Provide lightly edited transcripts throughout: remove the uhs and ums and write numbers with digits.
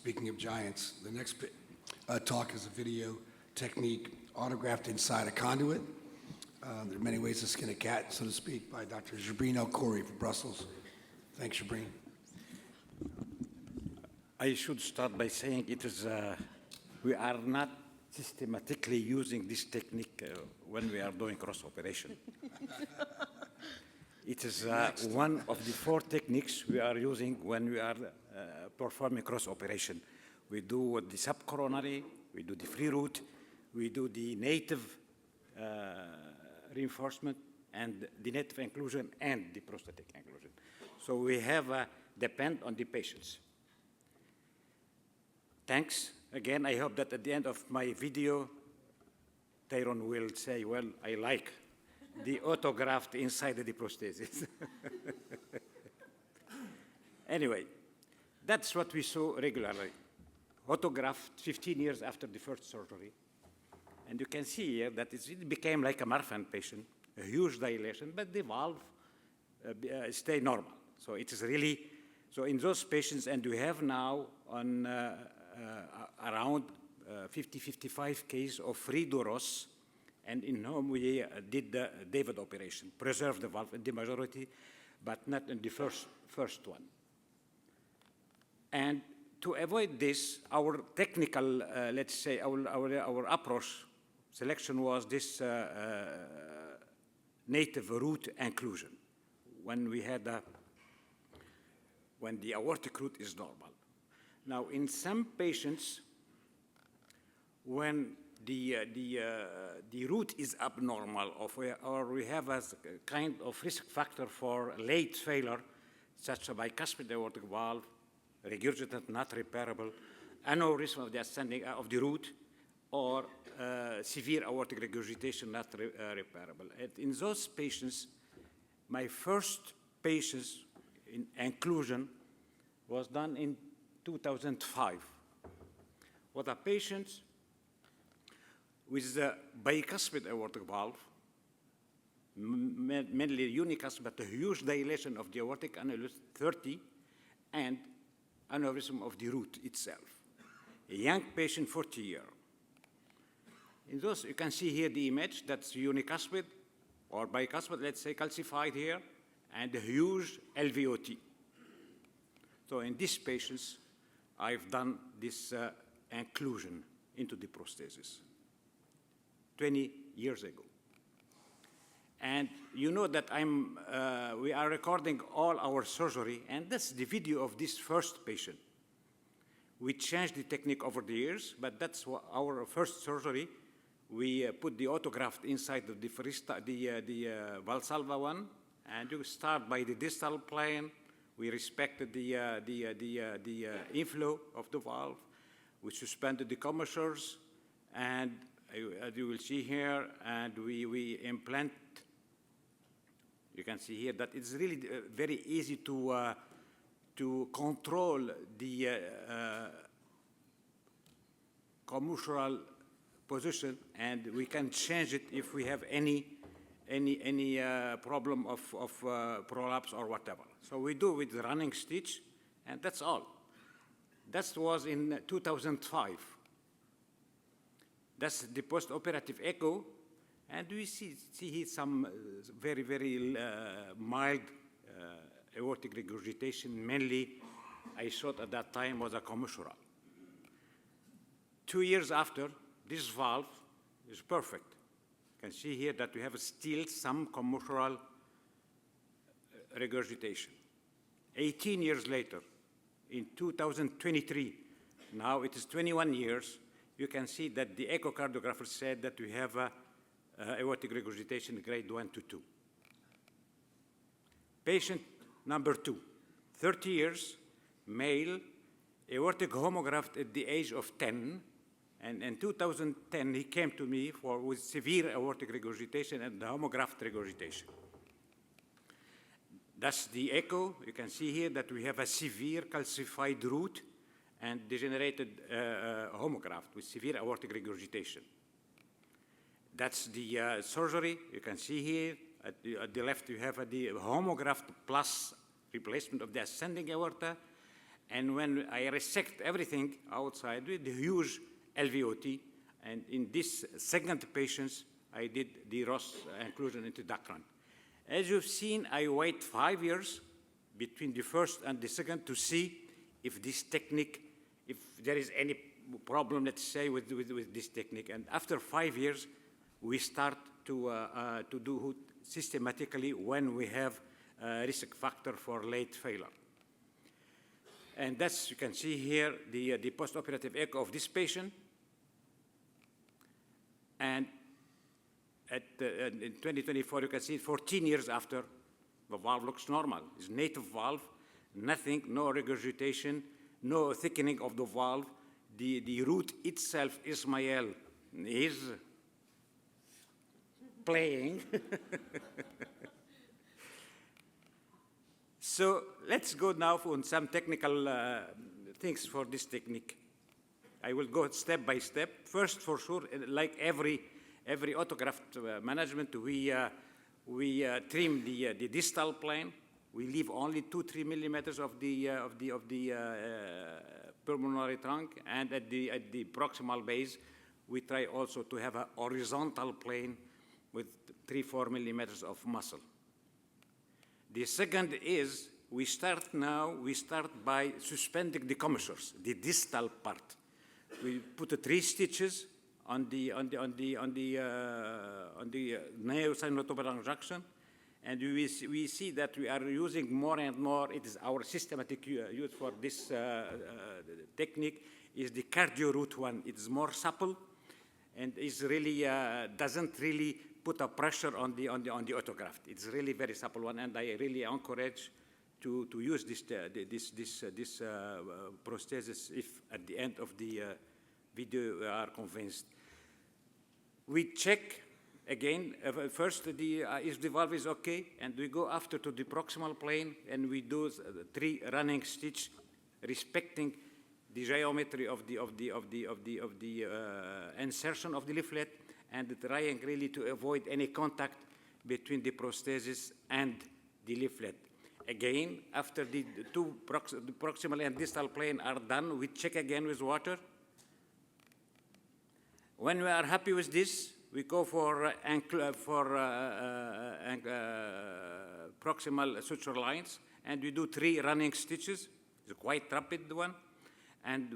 speaking of giants, the next talk is a video technique, autograft inside a conduit. There are many ways to skin a cat, so to speak, by Dr. Gebrine El Khoury from Brussels. Thanks, Gebrine. I should start by saying we are not systematically using this technique when we are doing cross operation. It is one of the 4 techniques we are using when we are performing cross operation. We do the subcoronary, we do the free root, we do the native reinforcement, and the native inclusion and the prosthetic inclusion. So we have depend on the patients. Thanks. Again, I hope that at the end of my video, Tirone will say, well, I like the autograft inside the prosthesis. Anyway, that's what we saw regularly. Autograft 15 years after the first surgery. And you can see here that it became like a Marfan patient, a huge dilation, but the valve stayed normal. So it is really, so in those patients, and we have now on around 50-55 cases of redo-Ross, and in whom we did the David operation, preserved the valve in the majority, but not in the first one. And to avoid this, our technical, let's say, our approach selection was this native root inclusion when we had when the aortic root is normal. Now, in some patients, when the root is abnormal, or we have a kind of risk factor for late failure, such as bicuspid aortic valve, regurgitant not repairable, aneurysm of the ascending of the root, or severe aortic regurgitation not repairable. And in those patients, my first patients in inclusion was done in 2005. With a patient with the bicuspid aortic valve, mainly unicuspid, but a huge dilation of the aortic annulus, 30, and aneurysm of the root itself. A young patient, 40 years. In those, you can see here the image, that's unicuspid or bicuspid, let's say calcified here, and a huge LVOT. So in these patients, I've done this inclusion into the prosthesis 20 years ago. And you know that we are recording all our surgery, and that's the video of this first patient. We changed the technique over the years, but that's our first surgery. We put the autograft inside of the Valsalva one, and you start by the distal plane. We respected the inflow of the valve. We suspended the commissures, and as you will see here, and we implant. You can see here that it's really very easy to control the commissural position, and we can change it if we have any problem of prolapse or whatever. So we do with the running stitch, and that's all. That was in 2005. That's the post-operative echo, and we see here some very, very mild aortic regurgitation. Mainly, I thought at that time was a commissural. 2 years after, this valve is perfect. You can see here that we have still some commissural regurgitation. 18 years later, in 2023, now it is 21 years, you can see that the echocardiographer said that we have aortic regurgitation grade 1 to 2. Patient number 2, 30 years, male, aortic homograft at the age of 10, and in 2010 he came to me with severe aortic regurgitation and homograft regurgitation. That's the echo. You can see here that we have a severe calcified root and degenerated homograft with severe aortic regurgitation. That's the surgery. You can see here at the left you have the homograft plus replacement of the ascending aorta, And when I resect everything outside with the huge LVOT, and in this second patient, I did the Ross inclusion into Dacron. As you've seen, I wait 5 years between the first and the second to see if this technique, if there is any problem, let's say, with this technique. And after 5 years, we start to do systematically when we have a risk factor for late failure. And that's, you can see here, the post-operative echo of this patient. And in 2024, you can see 14 years after, the valve looks normal. It's native valve, nothing, no regurgitation, no thickening of the valve. The root itself, Ismael, is playing. So let's go now on some technical things for this technique. I will go step by step. First, for sure, like every autograft management, we trim the distal plane. We leave only 2-3 millimeters of the pulmonary trunk, and at the proximal base, we try also to have a horizontal plane with 3-4 millimeters of muscle. The second is we start by suspending the commissures, the distal part. We put 3 stitches on the neo-sinusoidal junction, and we see that we are using more and more. It is our systematic use for this technique is the cardio root one. It is more supple, and is really doesn't really put a pressure on the autograft. It's really very supple one, and I really encourage to use this prosthesis if at the end of the video you are convinced. We check again first if the valve is okay, and we go after to the proximal plane, and we do 3 running stitch, respecting the geometry of the insertion of the leaflet, and trying really to avoid any contact between the prosthesis and the leaflet. Again, after the proximal and distal plane are done, we check again with water. When we are happy with this, we go for proximal suture lines, and we do 3 running stitches. It's a quite rapid one. And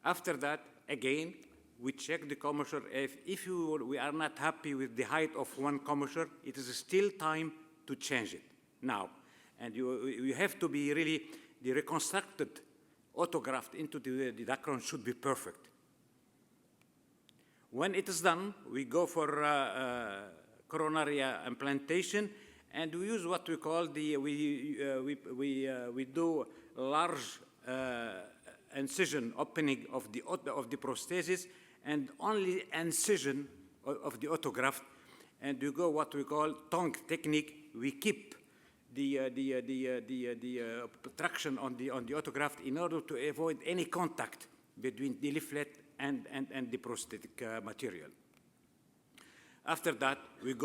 after that, again, we check the commissure. If we are not happy with the height of one commissure, it is still time to change it now. And you have to be really, the reconstructed autograft into the Dacron should be perfect. When it is done, we go for coronary implantation, and we use what we call we do large incision opening of the prosthesis, and only incision of the autograft, and we go what we call tongue technique. We keep the traction on the autograft in order to avoid any contact between the leaflet and the prosthetic material. After that, we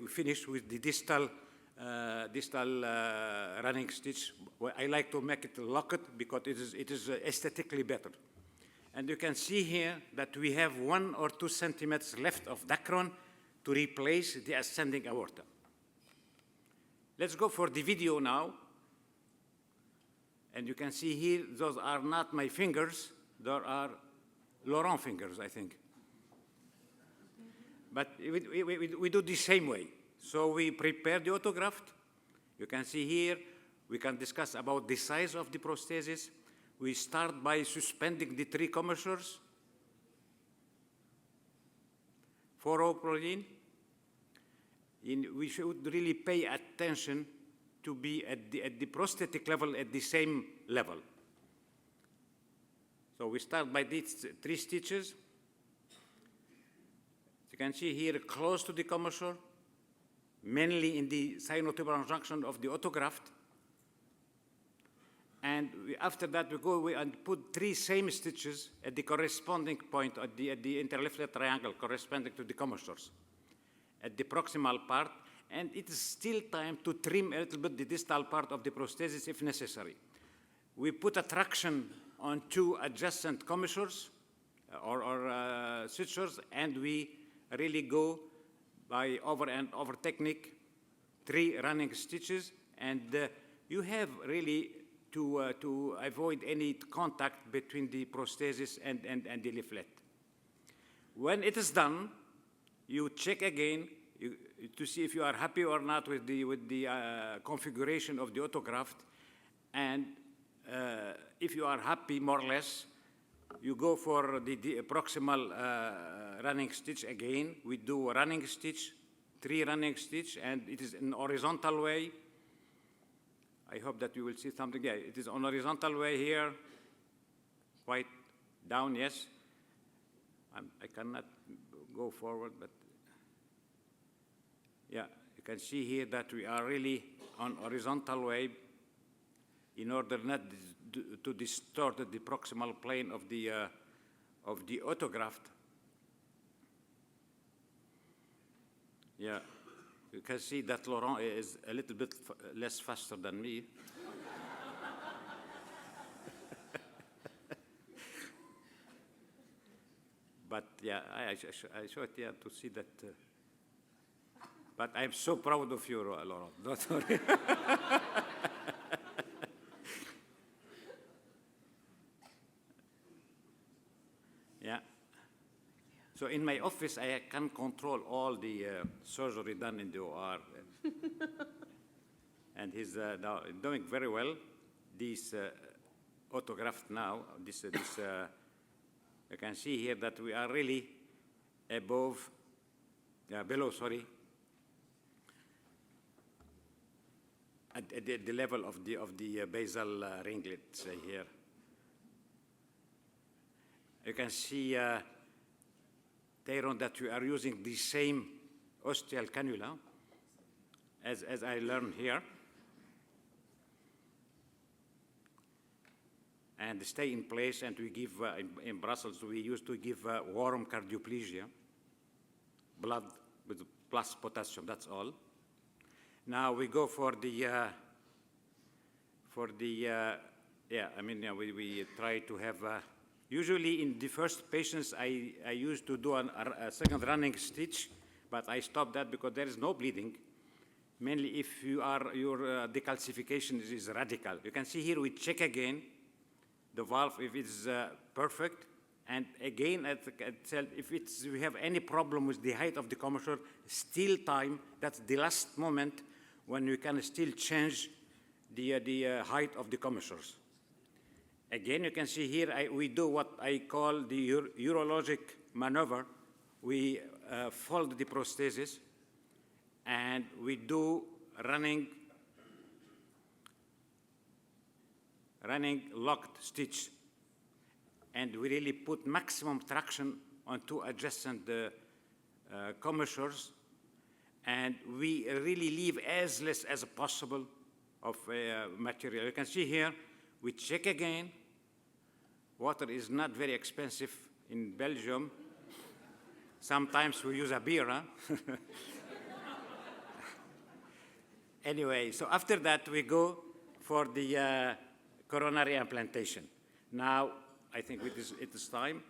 finish with the distal running stitch. Well, I like to make it locked because it is aesthetically better. And you can see here that we have 1 or 2 centimeters left of Dacron to replace the ascending aorta. Let's go for the video now. And you can see here, those are not my fingers, there are Laurent fingers, I think. But we do the same way. So we prepare the autograft. You can see here, we can discuss about the size of the prosthesis. We start by suspending the 3 commissures. 4 proline. We should really pay attention to be at the prosthetic level, at the same level. So we start by these 3 stitches. You can see here close to the commissure, mainly in the sinotubular junction of the autograft. And after that, we go and put 3 same stitches at the corresponding point at the interleaflet triangle corresponding to the commissures at the proximal part. And it is still time to trim a little bit the distal part of the prosthesis if necessary. we put a traction on two adjacent commissures or sutures, and we really go by over and over technique, 3 running stitches, and you have really to avoid any contact between the prosthesis and the leaflet. When it is done, you check again to see if you are happy or not with the configuration of the autograft, and if you are happy more or less, you go for the proximal running stitch again. We do a running stitch, 3 running stitch, and it is in horizontal way. I hope that you will see something. Yeah, it is on horizontal way here, quite down, yes. I cannot go forward, but yeah, you can see here that we are really on horizontal way in order not to distort the proximal plane of the autograft. Yeah, you can see that Laurent is a little bit less faster than me. But yeah, I show it here to see that. But I'm so proud of you, Laurent. Don't worry. Yeah. So in my office, I can control all the surgery done in the OR. And he's now doing very well. This autograft now, you can see here that we are really below, sorry, at the level of the basal ringlet, say here. You can see, Tirone, that we are using the same ostial cannula as I learned here. And stay in place, and we give, in Brussels, we used to give warm cardioplegia, blood with plus potassium, that's all. Now we go for the, we try to have, usually in the first patients, I used to do a second running stitch, but I stopped that because there is no bleeding. Mainly if your decalcification is radical. You can see here we check again the valve if it's perfect, and again if we have any problem with the height of the commissure, still time, that's the last moment when we can still change the height of the commissures. Again, you can see here we do what I call the urologic maneuver. We fold the prosthesis, and we do running locked stitch, and we really put maximum traction on 2 adjacent commissures, and we really leave as less as possible of material. You can see here, we check again. Water is not very expensive in Belgium. Sometimes we use a beer, huh? Anyway, so after that, we go for the coronary implantation. Now, I think it is time.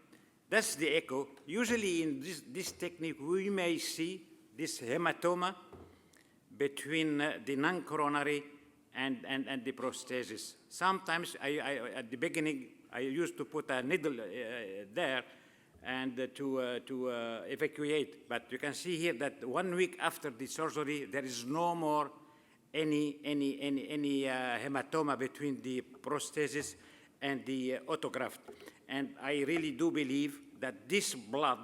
That's the echo. Usually in this technique, we may see this hematoma between the non-coronary and the prosthesis. Sometimes, at the beginning, I used to put a needle there and to evacuate. But you can see here that 1 week after the surgery, there is no more any hematoma between the prosthesis and the autograft. And I really do believe that this blood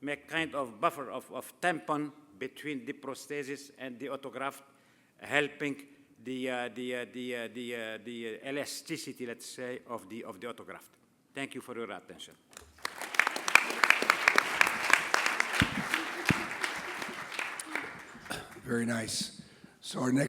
make kind of buffer of tampon between the prosthesis and the autograft, helping the elasticity, let's say, of the autograft. Thank you for your attention. Very nice. So our next